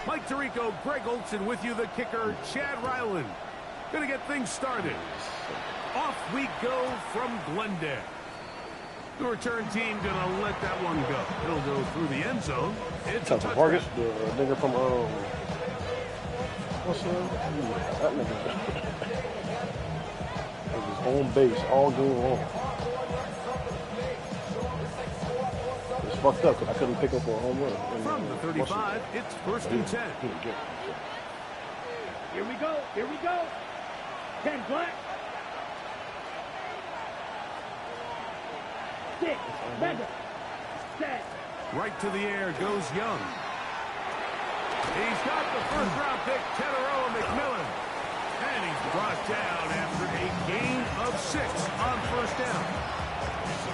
Mike Tirico, Greg Olson with you, the kicker, Chad Ryland. Gonna get things started. Off we go from Glendale. The return team gonna let that one go. It'll go through the end zone. It's a touchdown. Vargas, the nigga from what's that nigga? His own base all game long. It's fucked up because I couldn't pick up a home run. From the 35, it's 1st and 10. Here we go. Here we go. 10 black. 6. Mega. 7. Right to the air goes Young. He's got the first-round pick, Teteroa McMillan. And he's brought down after a gain of 6 on 1st down.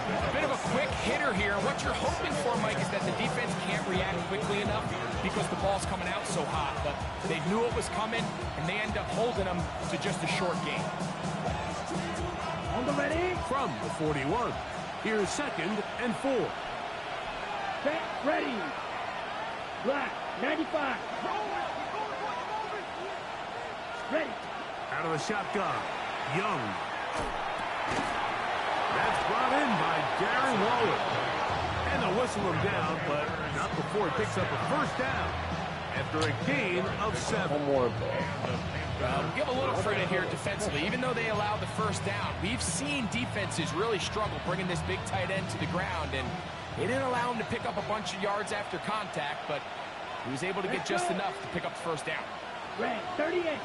A bit of a quick hitter here. What you're hoping for, Mike, is that the defense can't react quickly enough because the ball's coming out so hot. But they knew it was coming, and they end up holding them to just a short gain. On the ready. From the 41, here's 2nd and 4. Set, ready. Black, 95. Ready. Out of the shotgun, Young. That's brought in by Darren Waller. And they'll whistle him down, but not before he picks up a 1st down after a gain of 7. One more. Give a little credit here defensively. Even though they allowed the 1st down, we've seen defenses really struggle bringing this big tight end to the ground, and they didn't allow him to pick up a bunch of yards after contact, but he was able to get just enough to pick up the 1st down. Red, 38.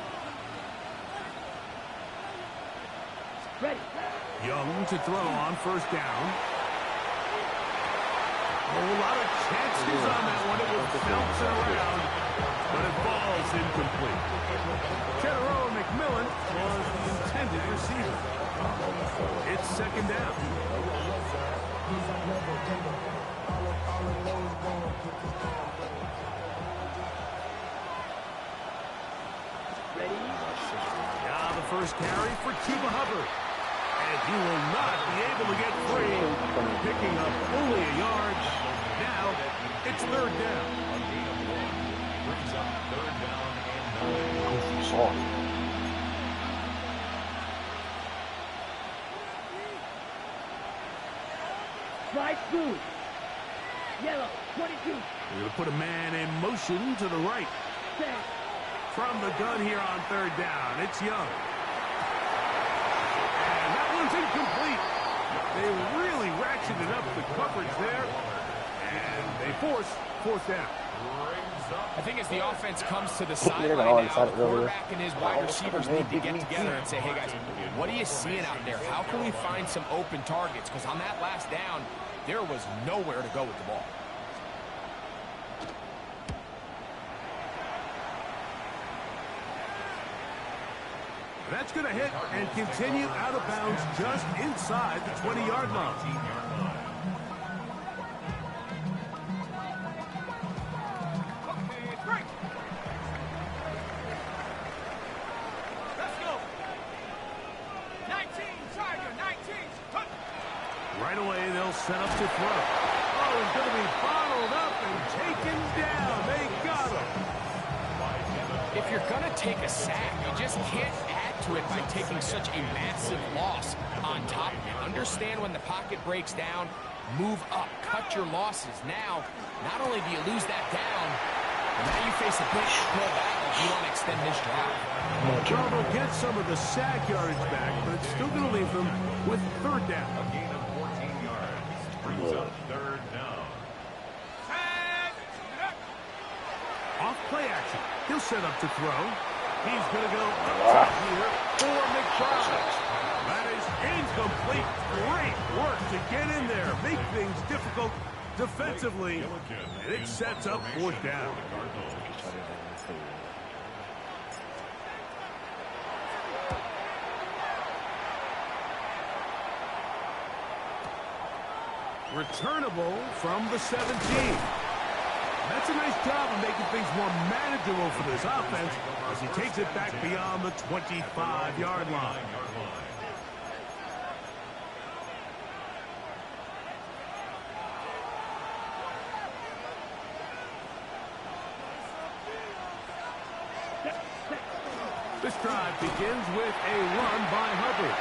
Ready. Young to throw on 1st down. A lot of chances on that one. It was bouncing around, but it falls incomplete. Teteroa McMillan was the intended receiver. It's 2nd down. Ready. Now the 1st carry for Chuba Hubbard. And he will not be able to get free, picking up only a yard. Now it's 3rd down. Brings up 3rd down and 9. Soft. Right through. Yellow, 22. We're going to put a man in motion to the right. Set. From the gun here on 3rd down, it's Young. And that one's incomplete. They really ratcheted up the coverage there, and they force 4th down. I think as the offense comes to the sideline now, the quarterback and his wide receivers need to get together and say, hey, guys, what are you seeing out there? How can we find some open targets? Because on that last down, there was nowhere to go with the ball. That's going to hit and continue out of bounds just inside the 20-yard line. Let's go. 19, Tiger, 19. Right away, they'll set up to throw. Oh, he's going to be bottled up and taken down. They got him. If you're going to take a sack, you just can't add to it by taking such a massive loss on top of it. Understand when the pocket breaks down, move up, cut your losses. Now, not only do you lose that down, but now you face a big uphill battle if you want to extend this drive. Well, they'll get some of the sack yardage back, but it's still going to leave them with 3rd down. A gain of 14 yards. Brings up 3rd down. Off play action. He'll set up to throw. He's going to go up top here for McBride. That is incomplete. Great work to get in there. Make things difficult defensively. And it sets up 4th down. Returnable from the 17. That's a nice job of making things more manageable for this offense as he takes it back beyond the 25-yard line. This drive begins with a run by Hubbard.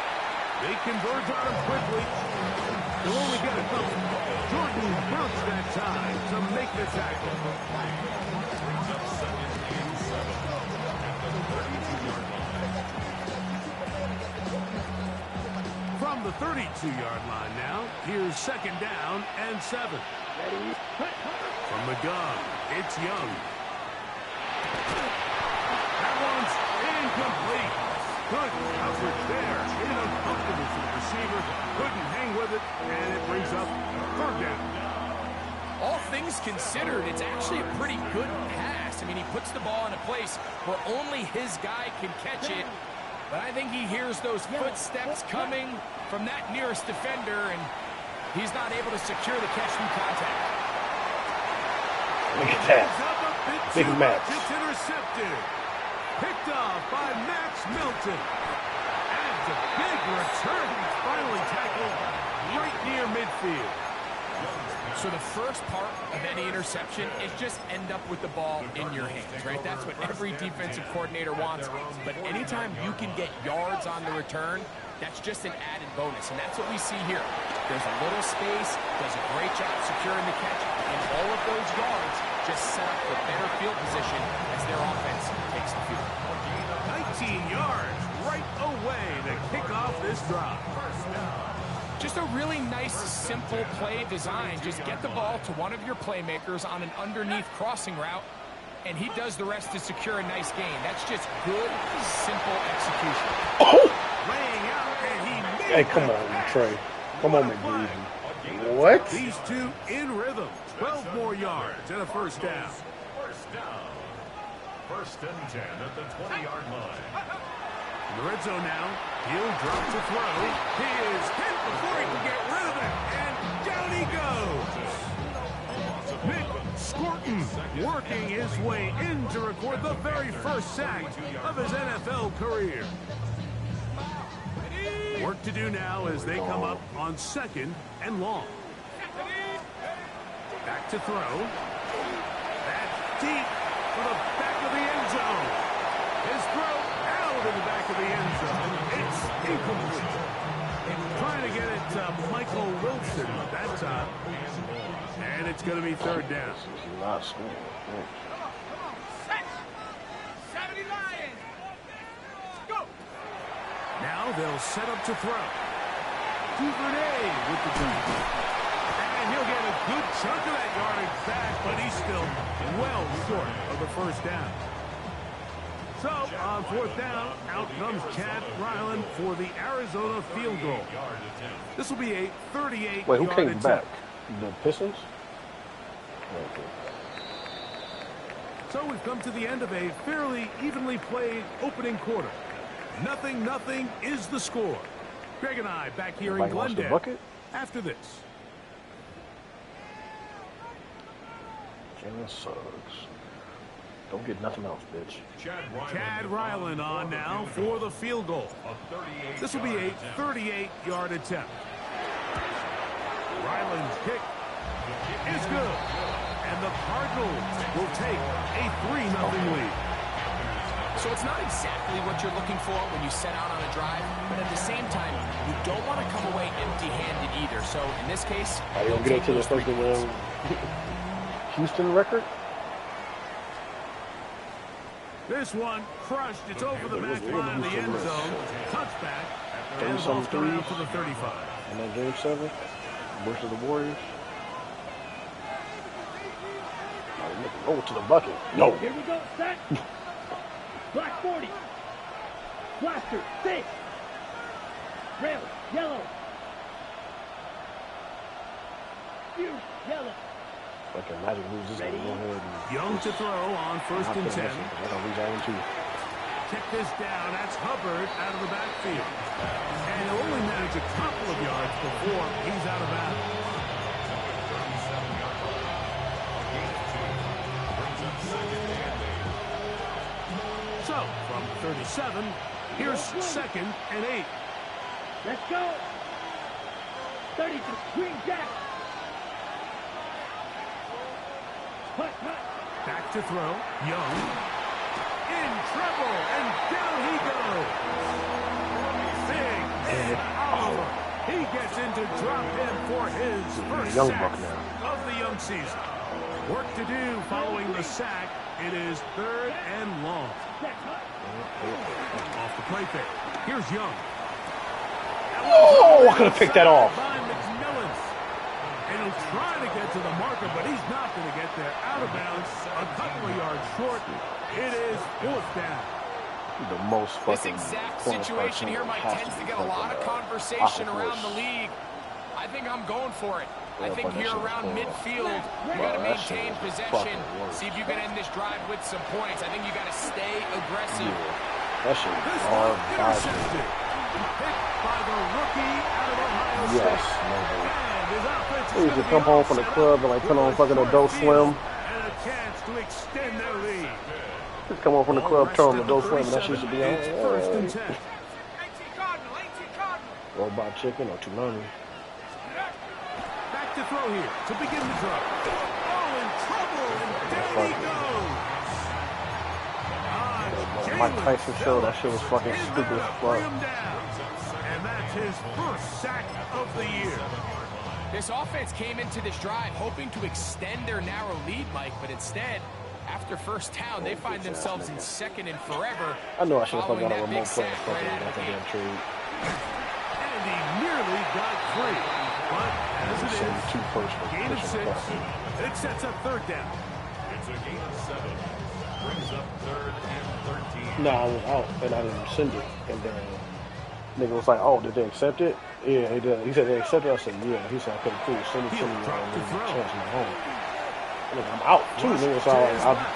They converge on him quickly. They'll only get a couple. Jordan Burch that time to make the tackle. Brings up 2nd and 7 at the 32-yard line. From the 32-yard line now, here's 2nd down and 7. Ready. From the gun, it's Young. That one's incomplete. Good coverage there. Uncomfortable for the receiver. Couldn't hang with it, and it brings up 3rd down. All things considered, it's actually a pretty good pass. I mean, he puts the ball in a place where only his guy can catch it. But I think he hears those footsteps coming from that nearest defender, and he's not able to secure the catch through contact. Look at that. Big Max. It's intercepted. Picked off by Max Milton. And a big return. He's finally tackled right near midfield. So the first part of any interception is just end up with the ball in your hands, right? That's what every defensive coordinator wants. But anytime you can get yards on the return, that's just an added bonus. And that's what we see here. There's a little space, does a great job securing the catch, and all of those yards just set up for better field position as their offense takes the field. 19 yards right away to kick off this drive. Just a really nice, simple play design. Just get the ball to one of your playmakers on an underneath crossing route, and he does the rest to secure a nice gain. That's just good, simple execution. Oh! Laying out, and he made Hey, come on, Trey. Come on, McGreevy. What? These two in rhythm. 12 more yards and a 1st down. 1st down. 1st and 10 at the 20-yard line. In the red zone now, he'll drop to throw. He is hit before he can get rid of it, and down he goes. Nick Scorton working his way in to record the very first sack of his NFL career. Work to do now as they come up on 2nd and long. Back to throw. That's deep for the back of the end zone. His throw out in the back of the end zone. It's incomplete. Trying to get it to Michael Wilson that time. And it's going to be 3rd down. This is not school. Now they'll set up to throw. Duvernay with the ball. And he'll get a good chunk of that yardage back, but he's still well short of the 1st down. So, on 4th down, out comes Chad Ryland for the Arizona field goal. This will be a 38-yard Wait, who came attempt. back? The Pistons? Okay. So we've come to the end of a fairly evenly played opening quarter. 0-0 is the score. Greg and I back here in Everybody wants the Glendale bucket? after this. Jalen Suggs. Don't get nothing else, bitch. Chad Ryland on now for the field goal. This will be a 38-yard attempt. Ryland's kick is good. And the Cardinals will take a 3-0 lead. So it's not exactly what you're looking for when you set out on a drive, but at the same time, you don't want to come away empty-handed either. So in this case, Are you going to get up to the fucking Houston record? This one crushed. It's over the back line of the end zone. Touchback. And the ball's coming out to the 35. And then Game 7 versus the Warriors. Oh, to the bucket. No. Here we go, set. Black 40. Blaster, 6. Red, yellow. Blue, yellow. Fucking Magic moves this one. Go ahead and Young to throw on 1st and 10. I don't reach out too. Check this down. That's Hubbard out of the backfield. And he'll only manage a couple of yards before he's out of bounds. So, from 37, here's 2nd and 8. Let's go. 32, Green Jack. Hut. Back to throw. Young in trouble, and down he goes. Big Ed Oliver. He gets into drop him for his first Young sack buck now. of the young season. Work to do following the sack. It is 3rd and long. Off the play fake. Here's Young. Oh, I could have picked that off. By McMillan. And he'll try to get to the marker, but he's not going to get there. Out of bounds, a couple of yards short. It is 4th down. The most This fucking exact corner situation person here might has tends to be get a lot of fucking, conversation Aqua around Force. the league. I think I'm going for it. I Yeah, think but that here shit was around horrible. midfield, you Bro, got to that shit maintain was possession. fucking worse. See if you can end this drive with some points. I think you got to stay aggressive. Yeah, that shit was This hard. one intercepted. Picked by the rookie out of Ohio Yes, State. nigga. And his offense is He used to gonna come be home all from the set club up and like put with on a fucking short Adult field Swim. and a chance to extend their lead. Just come home from the club, turn on the Adult Swim, and that shit should be on. It's 1st and 10. Robot chicken or $2.90. Back to throw here to begin the drive. Oh, in trouble, and down he goes. Mike Tyson show, that shit was fucking stupid as fuck. Bring him down. And that's his first sack of the year. This offense came into this drive hoping to extend their narrow lead, Mike, but instead, after first down, they find themselves in 2nd and forever. I know I should have following got a that big remote play sack and fucking right out got of the that gate. damn trade. And he nearly got free. But as it is, 72 first for gain of pushing 6. the button. It sets up 3rd down. It's a gain of 7. Brings up 3rd and 13. No, I was out and I didn't send it. And then nigga was like, "Oh, did they accept it?" Yeah, he did. He said they accepted it. I said, "Yeah." He said, "Okay, cool. Send it to me. Chance my home." Nigga, I'm out too. Nigga, so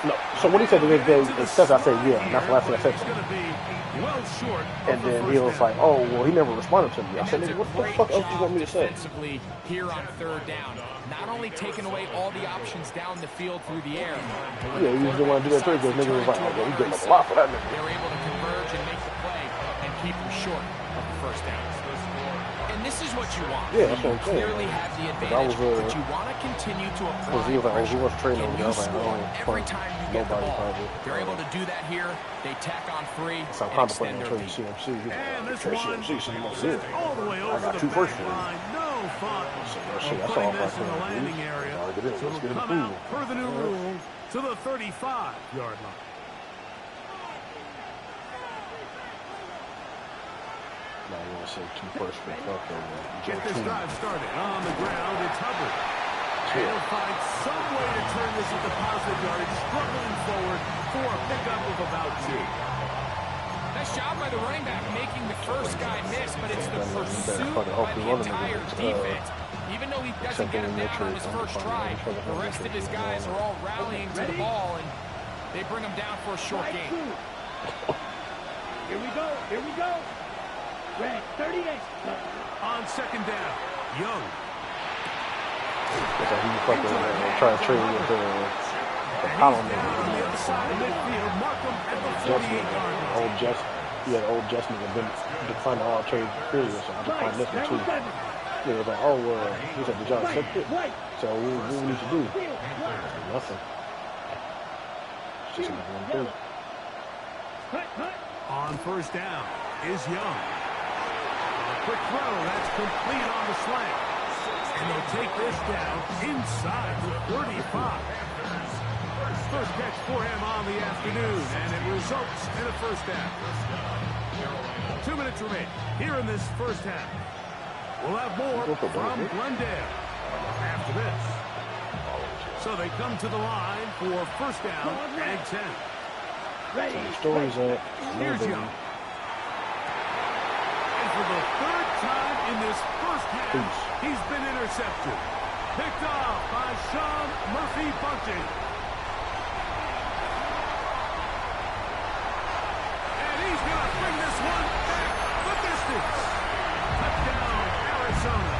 no. So when he said they accepted, I said, "Yeah." And that's the last thing I said to him. Well short And then he was like, "Oh, well, he never responded to me." I said, "Nigga, what the fuck else do you want me to say?" Defensively here on 3rd down, not only taking away all the options down the field through the air. Yeah, you didn't want to do that too because nigga was like, "Oh, well, he getting up a lot for that nigga." They're able to converge and make the play and keep them short of the first down. And this is what you want. Yeah, that's what I'm You saying. clearly have the That advantage, was, but you want to continue to apply Because he was like, "Oh, he pressure. wants trading Can over you there." I was like, score "Oh, every fuck, time you get the nobody ball? probably." They're able to do that here. They tack on 3 So I'm and extend contemplating their trading lead. CMC. He's And like, this "Trade one CMC, so you want to see it." all the way over got the 2 first back for you. line. No fun So, of shit, that's putting all this in the I can landing do. area. All right, get in. So Let's get it'll in come the out pool. per the new rules to the 35-yard line. Now you want to say 2 first for fucking Get this Joe drive started. On the ground, it's Hubbard. And he'll find some way to turn this into positive yardage, struggling forward for a pickup of about 2. Nice job by the running back making the first guy miss, but it's the pursuit fucking hope by he the running entire against, defense. Even though he doesn't get him down on his first try, the rest of his guys are all rallying to the ball, and they bring him down for a short gain. Here we go. Here we go. Red 38. On 2nd down, Young. It's like he fucking trying to trade with the column On the other side of midfield, Markham at the Jess 48-yard line. nigga. Old Jess. Yeah, the old Jess nigga been declining all trade period, so I declined this one too. Yeah, it was like, "Oh, he said, did y'all accept it?" So what we need to do? Nothing. It's just another one thing. On 1st down is Young. A quick throw, that's complete on the slant. And they'll take this down inside the 35. First catch for him on the afternoon, and it results in a 1st down. 2 minutes remain here in this first half. We'll have more from Glendale after this. So they come to the line for 1st down and 10. So the story's at Here's Young. And for the 3rd time in this first half, he's been intercepted. Picked off by Sean Murphy Bunting. And he's going to bring this one back the distance. Touchdown, Arizona.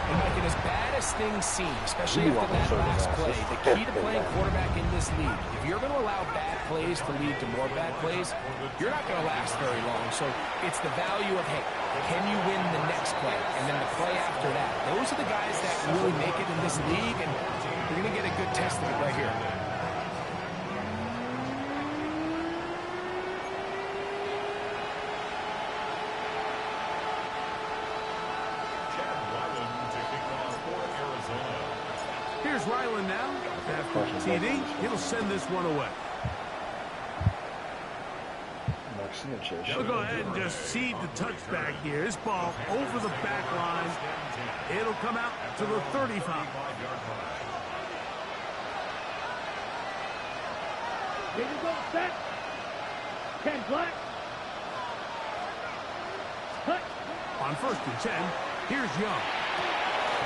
And making as bad as things seem, especially after that last play, the key to playing quarterback in this league, if you're going to allow bad plays to lead to more bad plays, you're not going to last very long. So it's the value of, hey, can you win the next play? And then the play after that. Those are the guys that really make it in this league, and you're going to get a good test of it right here. Here's Ryland now. After TD, he'll send this one away. They'll go ahead and just seed the touchback here. This ball over the back line. It'll come out to the 35. Here we go, set. 10 black. Cut. On 1st and 10, here's Young.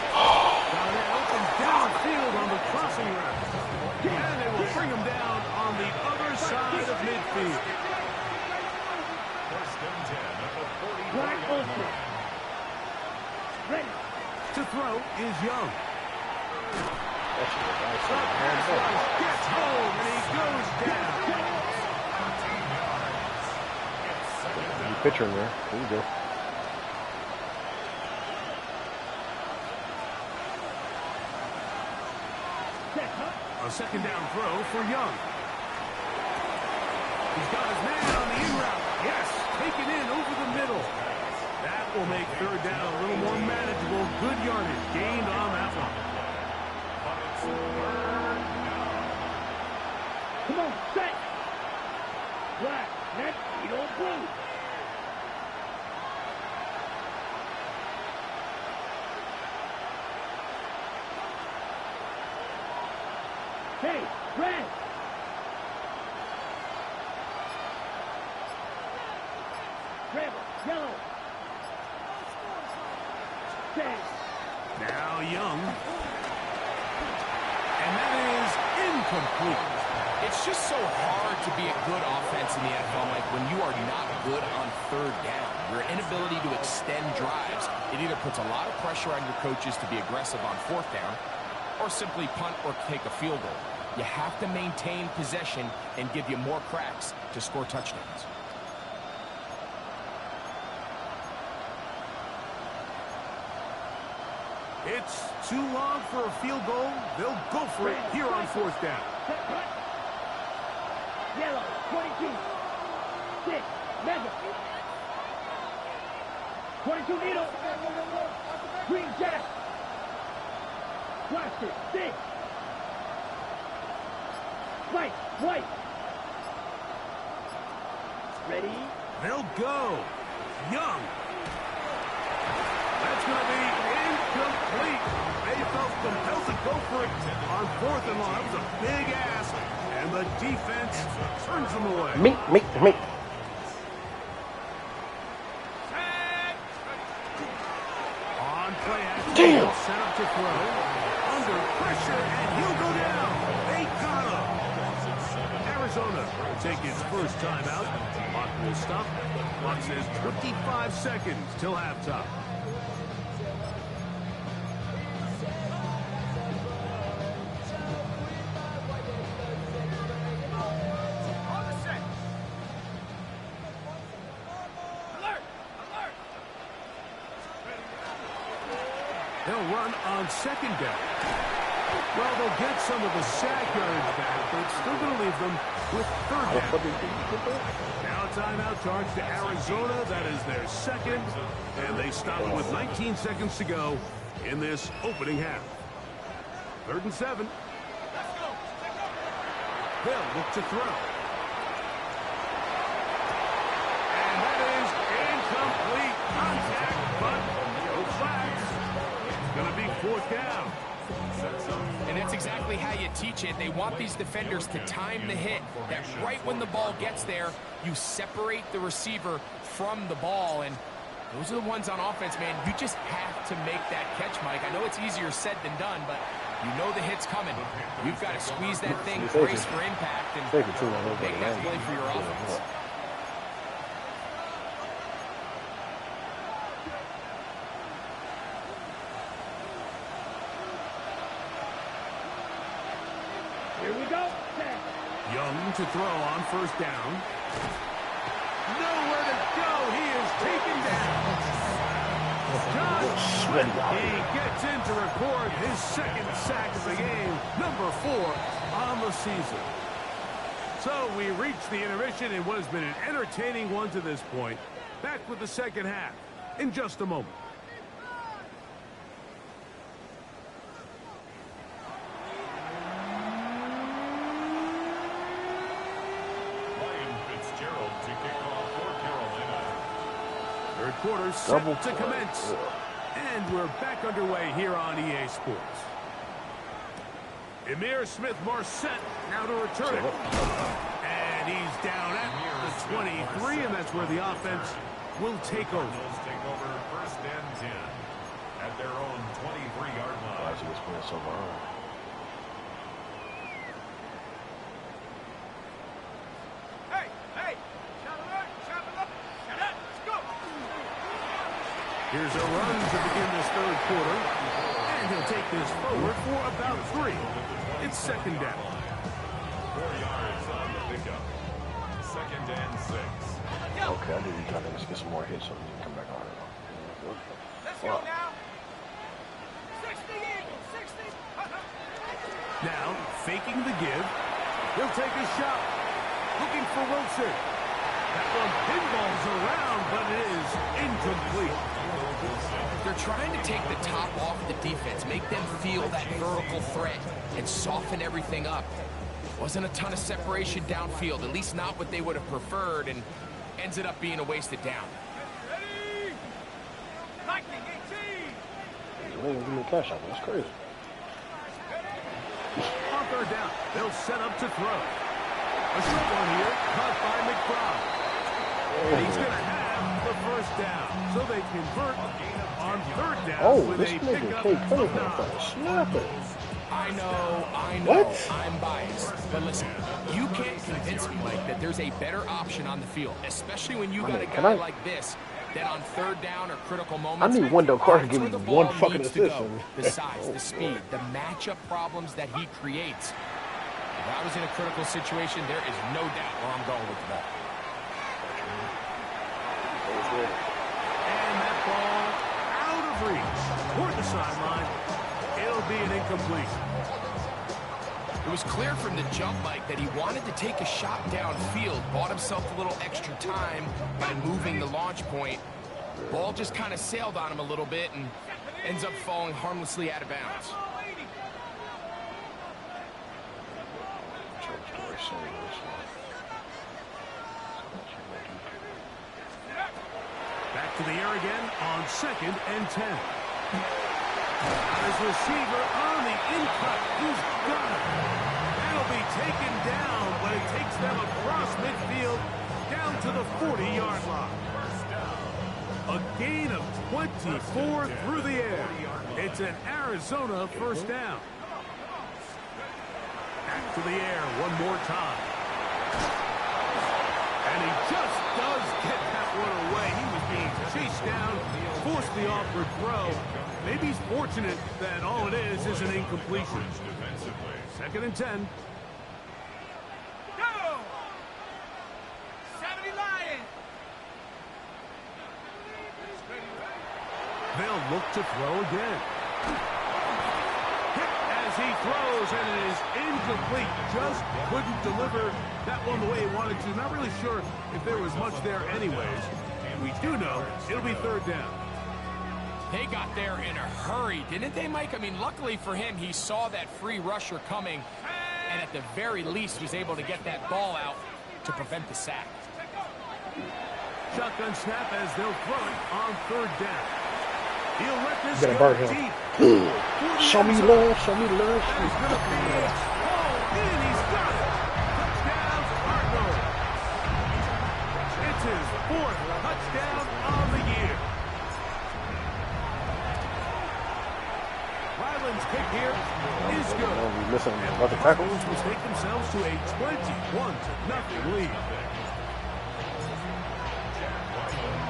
Got it open downfield on the crossing route. And they will bring him down on the other side of midfield. Black ultra. Ready. To throw is Young. That's Gets home and he goes down. a pitcher in there. There you go. A 2nd down throw for Young. He's got his man on the in route. Yes, taken in over the middle. That will make 3rd down a little more manageable. Good yardage gained on that one. Come on, set. Black, net, Edo, blue. Hey, red. Red, yellow. Say. Now Young. And that is incomplete. It's just so hard to be a good offense in the NFL, Mike, when you are not good on 3rd down. Your inability to extend drives, it either puts a lot of pressure on your coaches to be aggressive on 4th down or simply punt or take a field goal. You have to maintain possession and give you more cracks to score touchdowns. It's too long for a field goal. They'll go for it here on 4th down. Yellow, 22. 6, measure. 22 needle. Green jack. Watch it, 6. White, white. Ready? They'll go. Young. That's going to be incomplete. They felt compelled to go for it on 4th and long. That was a big ask, and the defense turns them away. Me. On play action. Damn. Set up to throw. Under pressure, and he'll go down. They got him. Arizona will take its first time out. Clock will stop. Clock says 25 seconds till halftime. They'll run on 2nd down. Well, they'll get some of the sack yards back, but it's still going to leave them with 3rd down. Now a timeout charge to Arizona. That is their 2nd, and they stop it with 19 seconds to go in this opening half. 3rd and 7. They'll look to throw. And that is incomplete. Contact, but no flags. It's going to be 4th down. And that's exactly how you teach it. They want these defenders to time the hit, that right when the ball gets there, you separate the receiver from the ball. And those are the ones on offense, man. You just have to make that catch, Mike. I know it's easier said than done, but you know the hit's coming. You've got to squeeze that thing, brace for impact, and make that play for your offense. Here we go. Young to throw on 1st down. Nowhere to go. He is taken down. He gets in to record his 2nd sack of the game, number 4 on the season. So we reach the intermission in what has been an entertaining one to this point. Back with the 2nd half in just a moment. quarter set to commence. And we're back underway here on EA Sports. Emir Smith-Marset now to return it. And he's down at the 23, and that's where the offense will take over. Take over first and 10 at their own 23-yard line. Why is he playing so long? Here's a run to begin this third quarter. And he'll take this forward for about 3. It's second down. 4 yards on the pickup. Second and 6. Okay, I need to try to get some more hits so we can come back on it. Let's go now. 60 Eagles, 60. Now, faking the give. He'll take a shot. Looking for Wilson. That one pinballs around, but it is incomplete. They're trying to take the top off the defense, make them feel that vertical threat, and soften everything up. Wasn't a ton of separation downfield, at least not what they would have preferred, and ends it up being a wasted down. Ready? Lightning 18. They didn't give me a cash out. That's crazy. On third down, they'll set up to throw. A short one here, caught by McBride. And he's going to have the first down, so they convert on third down. Oh, this nigga Kate Cunningham for a snapper. I know, What? I'm biased. But listen, you can't convince me, Mike, that there's a better option on the field, especially when you got a guy like this, that on third down or critical moments, I need Wendell Carter to that's give where me the ball one fucking needs to assist. go. The size, the speed, the matchup problems that he creates. If I was in a critical situation, there is no doubt where I'm going with the ball. And that ball out of reach toward the sideline. It'll be an incomplete. It was clear from the jump, Mike, that he wanted to take a shot downfield, bought himself a little extra time by moving the launch point. Ball just kind of sailed on him a little bit and ends up falling harmlessly out of bounds. Back to the air again on second and 10. His receiver on the in-cut. He's got it. That'll be taken down, but it takes them across midfield down to the 40-yard line. A gain of 24 through the air. It's an Arizona first down. Back to the air one more time. And he just does get that one away. He was being chased down, forced the awkward throw. Maybe he's fortunate that all it is an incompletion. Second and 10. Go! 70 Lions. They'll look to throw again. Hit as he throws, and it is incomplete. Just couldn't deliver that one the way he wanted to. Not really sure if there was much there anyways. We do know it'll be third down. They got there in a hurry, didn't they, Mike? I mean, luckily for him, he saw that free rusher coming, and at the very least was able to get that ball out to prevent the sack. Shotgun snap as they'll throw it on third down. He'll let this Gonna go burn him. deep. Show me love, show me love. He's going to be hauled in. He's got it. Touchdown, Cardinals. It's his 4th touchdown of the year. Ryland's kick here is good. We missing And another the tackle. Cardinals will take themselves to a 21-0 lead.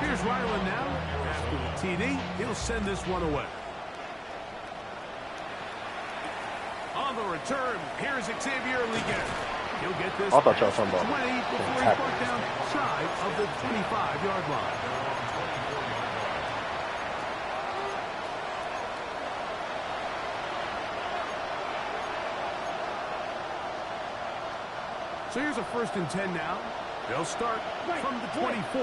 Here's Ryland now. After the TD, he'll send this one away. On the return, here's Xavier Liggett. He'll get this I thought y'all were talking about 20 before he tackle. broke down shy of the 25-yard line. So here's a 1st and 10 now. They'll start from the 24.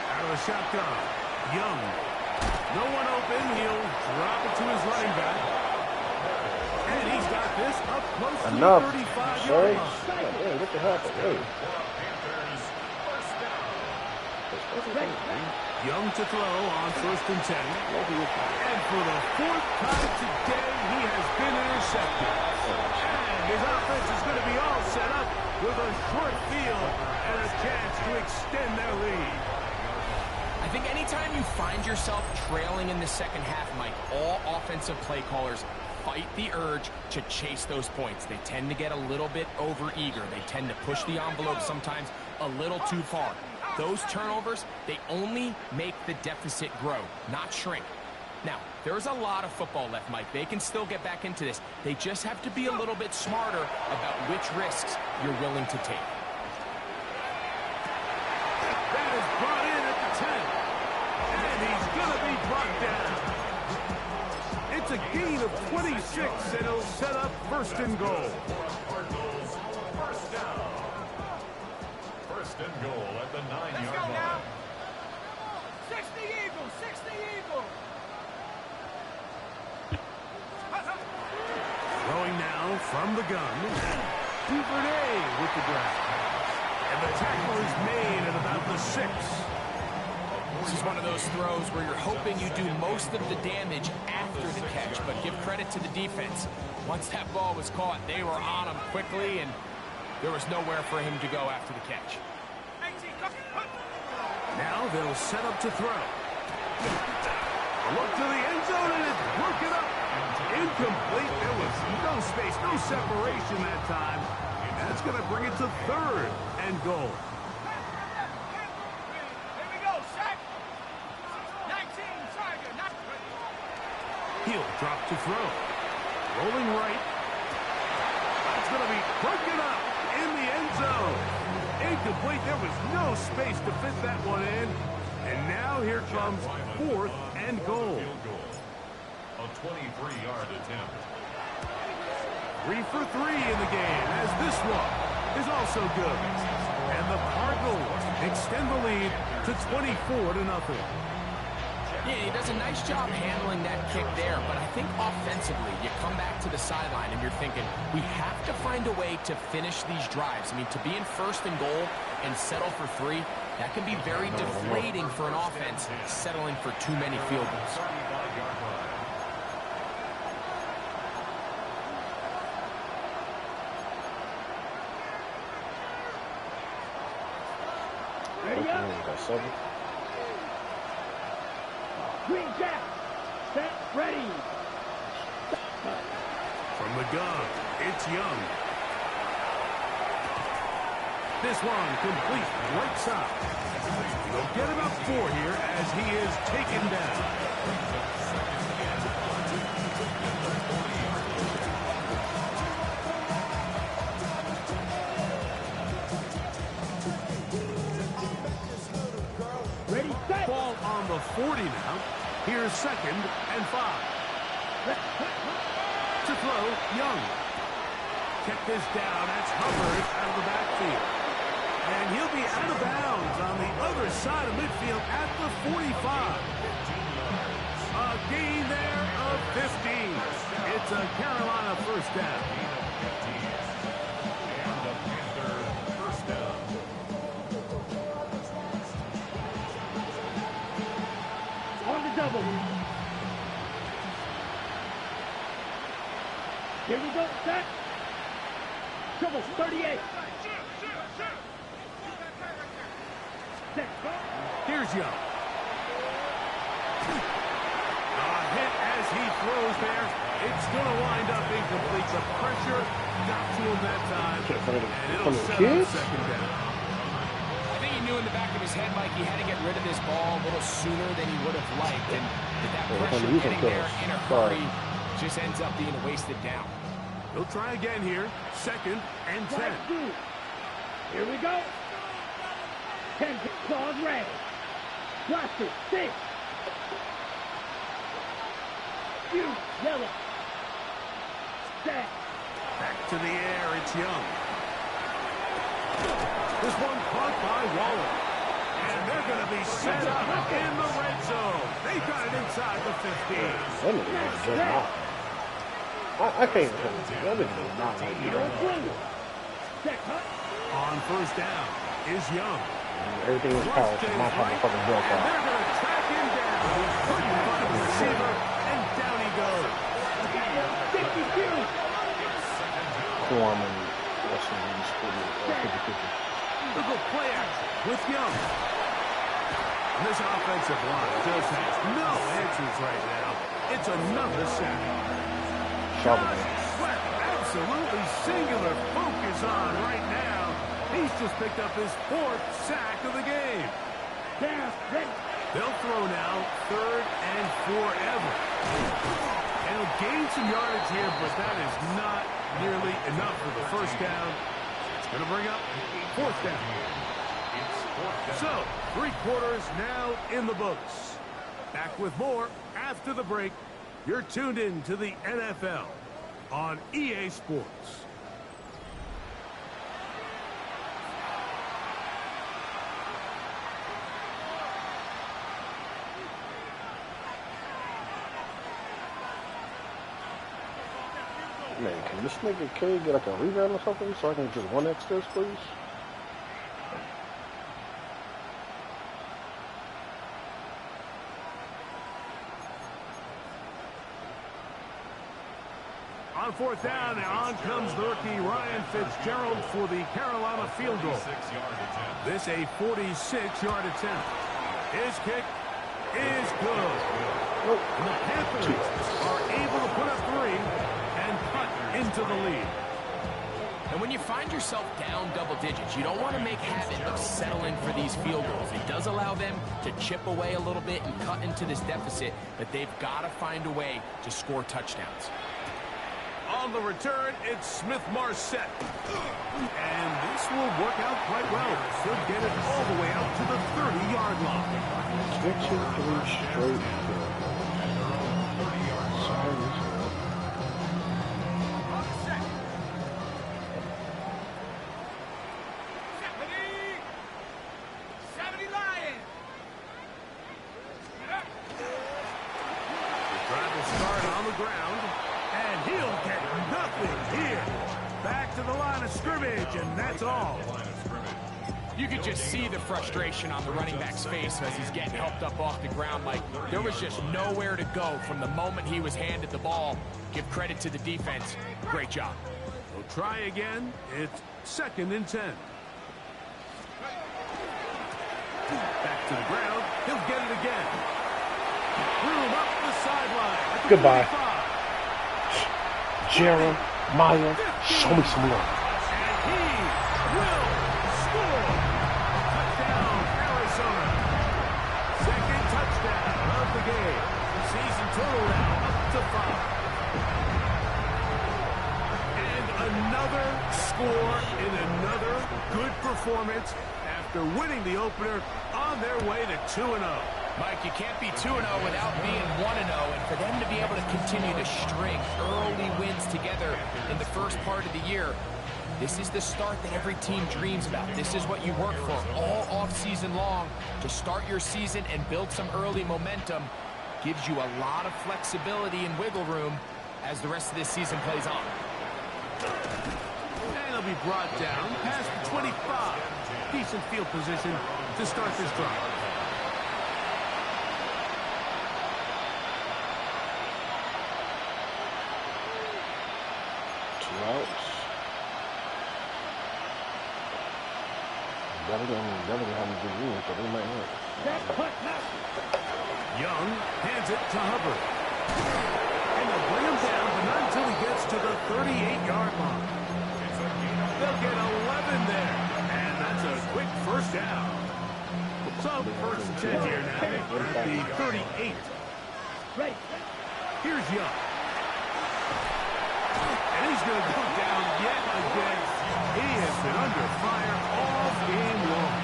Out of the shotgun. Young. No one open. He'll drop it to his running back. And he's got this up close to the 35-yard line. Hey, what the hell happened? Hey. Panthers first down Young to throw on 1st and 10. And for the 4th time today, he has been intercepted. And his offense is going to be all set up with a short field and a chance to extend their lead. I think anytime you find yourself trailing in the second half, Mike, all offensive play callers fight the urge to chase those points. They tend to get a little bit overeager. They tend to push the envelope sometimes a little too far. Those turnovers, they only make the deficit grow, not shrink. Now, there's a lot of football left, Mike. They can still get back into this. They just have to be a little bit smarter about which risks you're willing to take. That is brought in at the 10. And he's going to be brought down. It's a gain of 26, and it'll set up 1st and goal. First and goal at the 9-yard line. 60 Eagles, 60 Eagles. Throwing now from the gun. Duvernay with the grab. And the tackle is made at about the 6. This is one of those throws where you're hoping you do most of the damage after the catch, but give credit to the defense. Once that ball was caught, they were on him quickly, and there was nowhere for him to go after the catch. Now they'll set up to throw. A look to the end zone, and it's broken up. Incomplete. There was no space, no separation that time. That's going to bring it to 3rd and goal. Here we go, sack. 19, Tiger. He'll drop to throw. Rolling right. That's going to be broken up in the end zone. Incomplete. There was no space to fit that one in. And now here comes 4th and goal. A 23-yard attempt. 3 for 3 in the game, as this one is also good. And the Cardinals extend the lead to 24-0. Yeah, he does a nice job handling that kick there, but I think offensively, you come back to the sideline and you're thinking, we have to find a way to finish these drives. I mean, to be in 1st and goal and settle for 3, that can be very deflating for an offense settling for too many field goals. Ready up. Got 7. Green Jack. Set. Ready. From the gun, it's Young. This one complete right side. He'll get about 4 here as he is taken down. Ready, set. Ball on the 40 now. Here's 2nd and 5. To throw, Young. Check this down. That's Hubbard out of the backfield. And he'll be out of bounds on the other side of midfield at the 45. A gain there of 15. It's a Carolina 1st down. And the Panthers 1st down. On the double. Here we go, set. Double 38. Set. Here's Young. A hit as he throws there. It's going to wind up incomplete. The pressure got to him that time. And it'll set up 2nd down. I think he knew in the back of his head, Mike, he had to get rid of this ball a little sooner than he would have liked. And that pressure getting there in a hurry just ends up being a wasted down. He'll try again here. 2nd and 10. Here we go. 10 claws red. Blast it. 6. You yellow. Set. Back to the air. It's Young. This one caught by Waller. And they're going to be set up in the red zone. They got it inside the 15. I can't even tell you. That is not like you. On 1st down is Young. Everything is power to my fucking bill And they're going to track him down. Couldn't find the receiver, and down he goes. Form and what's the name? 50-50. Look at play action with Young. And this offensive line just has no answers right now. It's another sack. Sweat, absolutely singular focus on right now. He's just picked up his 4th sack of the game. They'll throw now 3rd and forever. And he'll gain some yardage here, but that is not nearly enough for the first down. It's going to bring up 4th down. So, 3 quarters now in the books. Back with more after the break. You're tuned in to the NFL on EA Sports. Man, can this nigga K get like a rebound or something so I can just 1x this, please? On 4th down, and on comes the rookie Ryan Fitzgerald for the Carolina field goal. This a 46-yard attempt. His kick is good. And the Panthers are able to put up 3 and cut into the lead. And when you find yourself down double digits, you don't want to make habit of settling for these field goals. It does allow them to chip away a little bit and cut into this deficit, but they've got to find a way to score touchdowns. On the return, it's Smith-Marset. And this will work out quite well. Should get it all the way out to the 30-yard line. Stretching 3 straight. Drive will start on the ground, and he'll get nothing here. Back to the line of scrimmage, and that's all. You could just see the frustration on the running back's face as he's getting helped up off the ground. Like there was just nowhere to go from the moment he was handed the ball. Give credit to the defense. Great job. We'll try again. It's 2nd and 10. Back to the ground. He'll get it again. Room up the sideline. Goodbye. Jeremiah, show me some love. And he will score. Touchdown, Arizona. 2nd touchdown of the game. Season total now up to 5. And another score in another good performance after winning the opener on their way to 2-0. Mike, you can't be 2-0 without being 1-0, and for them to be able to continue to string early wins together in the first part of the year, this is the start that every team dreams about. This is what you work for all offseason long to start your season and build some early momentum. Gives you a lot of flexibility and wiggle room as the rest of this season plays on. And he'll be brought down past the 25. Decent field position to start this drive. Definitely have a good year, so they might not. Young hands it to Hubbard. And they'll bring him down, but not until he gets to the 38-yard line. They'll get 11 there, and that's a quick first down. So, 1st and 10 here now at the 38. Here's Young. And he's going to go down yet again. He has been under fire all game long.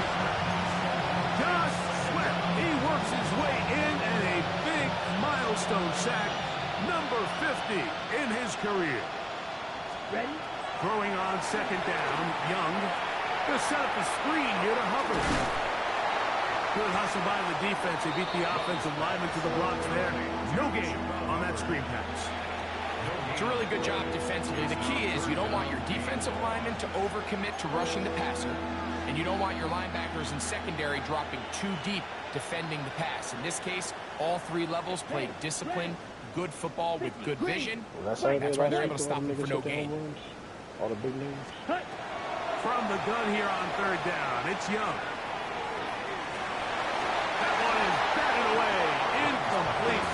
Josh Sweat, he works his way in, and a big milestone sack, number 50 in his career. Ready? Throwing on 2nd down, Young. Going to set up a screen here to Hubbard. Good hustle by the defense. They beat the offensive lineman to the blocks there. No gain on that screen pass. a really good job defensively. The key is you don't want your defensive linemen to overcommit to rushing the passer, and you don't want your linebackers and secondary dropping too deep defending the pass. In this case, all three levels played disciplined, good football with good vision. That's why they're able to stop them for no gain. All the big names. From the gun here on third down, it's Young. That one is batted away. Incomplete.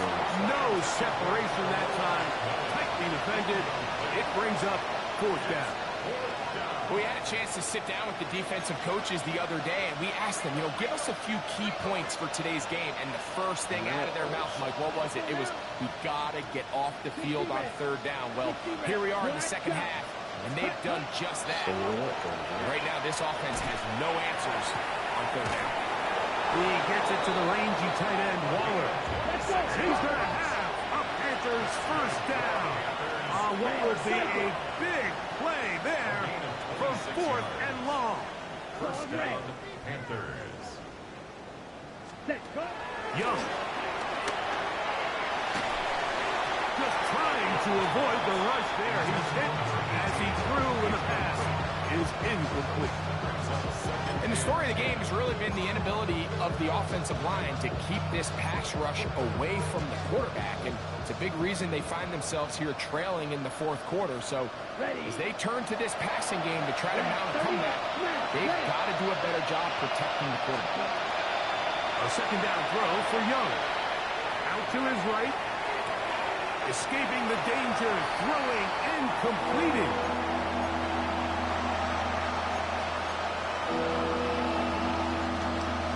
No separation that time. Tightly defended. It brings up fourth down. We had a chance to sit down with the defensive coaches the other day, and we asked them, give us a few key points for today's game. And the first thing out of their mouth, Mike, what was it? It was, we got to get off the field on third down. Well, here we are in the second half, and they've done just that. Right now, this offense has no answers on third down. He gets it to the rangy tight end, Waller. He's going to have a Panthers first down on what would be a big play there for fourth and long. First down, Panthers. Young. Just trying to avoid the rush there. He's hit as he threw, and the pass is incomplete. And the story of the game has really been the inability of the offensive line to keep this pass rush away from the quarterback. And it's a big reason they find themselves here trailing in the fourth quarter. So as they turn to this passing game to try to mount a comeback, they've got to do a better job protecting the quarterback. A second down throw for Young. Out to his right. Escaping the danger. Throwing and completing.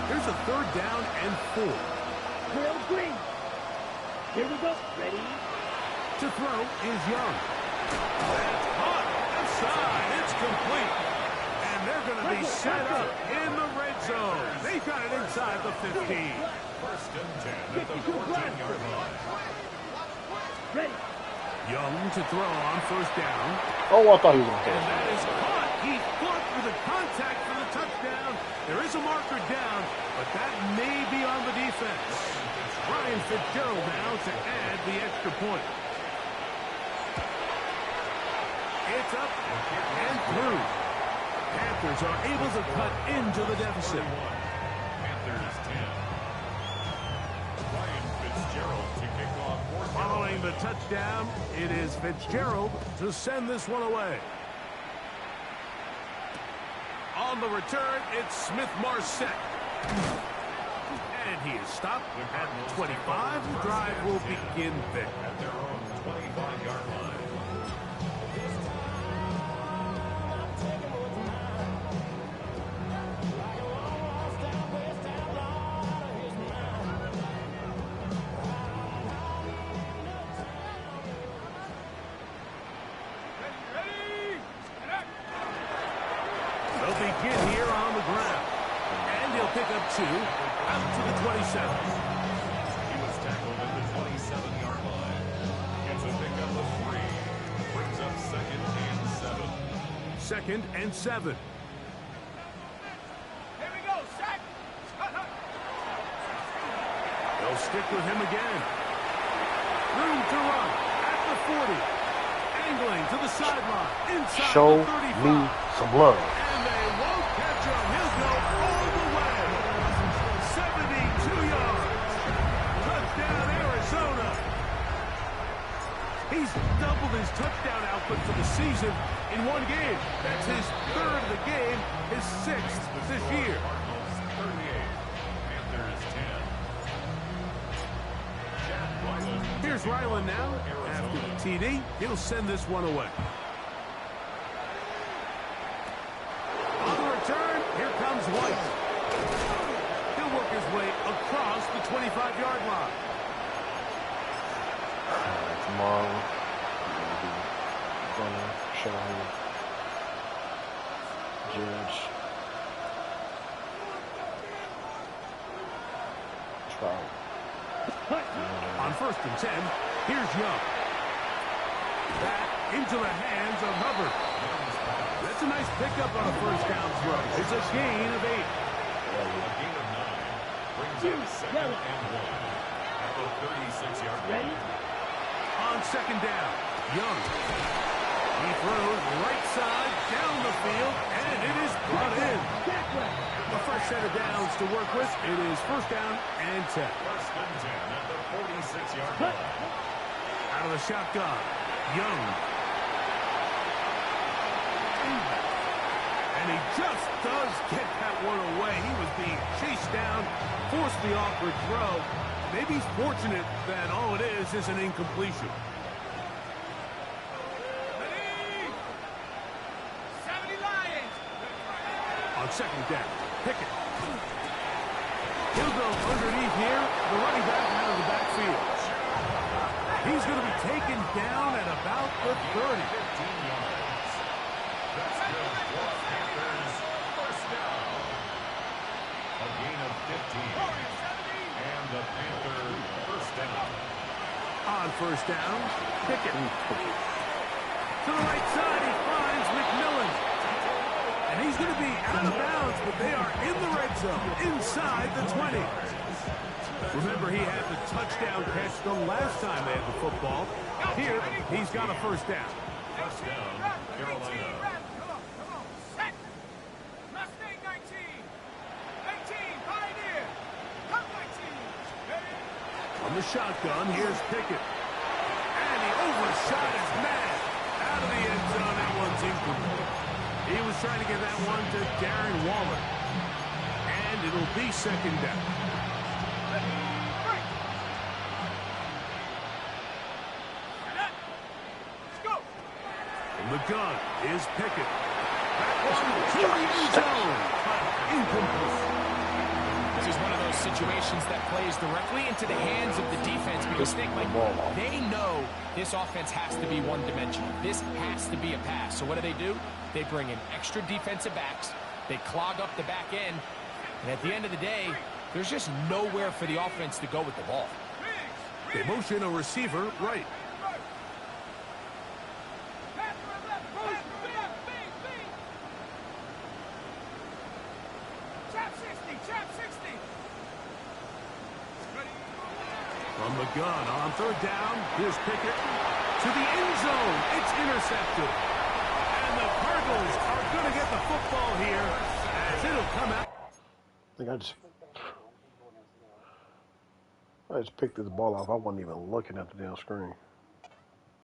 Here's a third down and 4. Trail green. Here we go. Ready? To throw is Young. That's caught. Inside. It's complete. And they're going to be set up in the red zone. They got it inside the 15. First and 10 at the 14-yard line. Ready. Young to throw on first down. Oh, I thought he was going to And catch that is caught. He fought for the contact for the touchdown. There is a marker down, but that may be on the defense. Ryan Fitzgerald now to add the extra point. It's up and through. Panthers are able to cut into the deficit. Panthers 10. Ryan Fitzgerald to kick off. Following the touchdown, it is Fitzgerald to send this one away. On the return, it's Smith-Marset. And he is stopped at 25. The drive will begin there. At their own 25-yard line. They'll begin here on the ground. And he'll pick up 2 out to the 27. He was tackled at the 27-yard line. Gets a pickup of 3. Brings up second and 7. Second and 7. Here we go. Sack. They'll stick with him again. Room to run at the 40. Angling to the sideline. Inside Show the 35. me some love. And they won't catch him. He'll go all the way. 72 yards. Touchdown, Arizona. He's doubled his touchdown output for the season in one game. That's his 3rd of the game, his 6th this year. Cardinals 38. Panthers 10. Here's Ryland now. After the TD, he'll send this one away. On the return, here comes White. He'll work his way across the 25-yard line. Tomorrow, we'll be Gunner, Sean, Judge, Trout. On 1st and 10, here's Young. Back into the hands of Hubbard. That's a nice pickup on a first down throw. It's a gain of 8. A gain of 9. Brings up second and 1. At the 36-yard line. Ready? On second down, Young. He throws right side, down the field, and it is brought in. A fresh set of downs to work with. It is first down and 10. First and 10 at the 46-yard line. Out of the shotgun, Young. And he just does get that one away. He was being chased down, forced the awkward throw. Maybe he's fortunate that all it is an incompletion. On second down, Pickett. He'll go underneath here, the running back out of the backfield. He's going to be taken down at about the 30. 15 yards. That's good for Panthers. First down. A gain of 15. And the Panther first down. On first down, Pickett. To the right side, he finds McMillan. And he's going to be out of bounds, but they are in the red zone, inside the 20. Remember, he had the touchdown catch the last time they had the football. Here, he's got a first down. First down, Carolina. On the shotgun, here's Pickett. And he overshot his man. Out of the end zone, that one's incomplete. He was trying to get that one to Darren Waller. And it'll be second down. From the gun is Pickett. That one to the end zone. Incomplete. This is one of those situations that plays directly into the hands of the defense because they know this offense has to be one-dimensional. This has to be a pass. So what do? They bring in extra defensive backs. They clog up the back end. And at the end of the day, there's just nowhere for the offense to go with the ball. They motion a receiver right. From the gun on third down, here's Pickett to the end zone. It's intercepted. And the Cardinals are going to get the football here as it'll come out. I think I just picked this ball off. I wasn't even looking at the damn screen.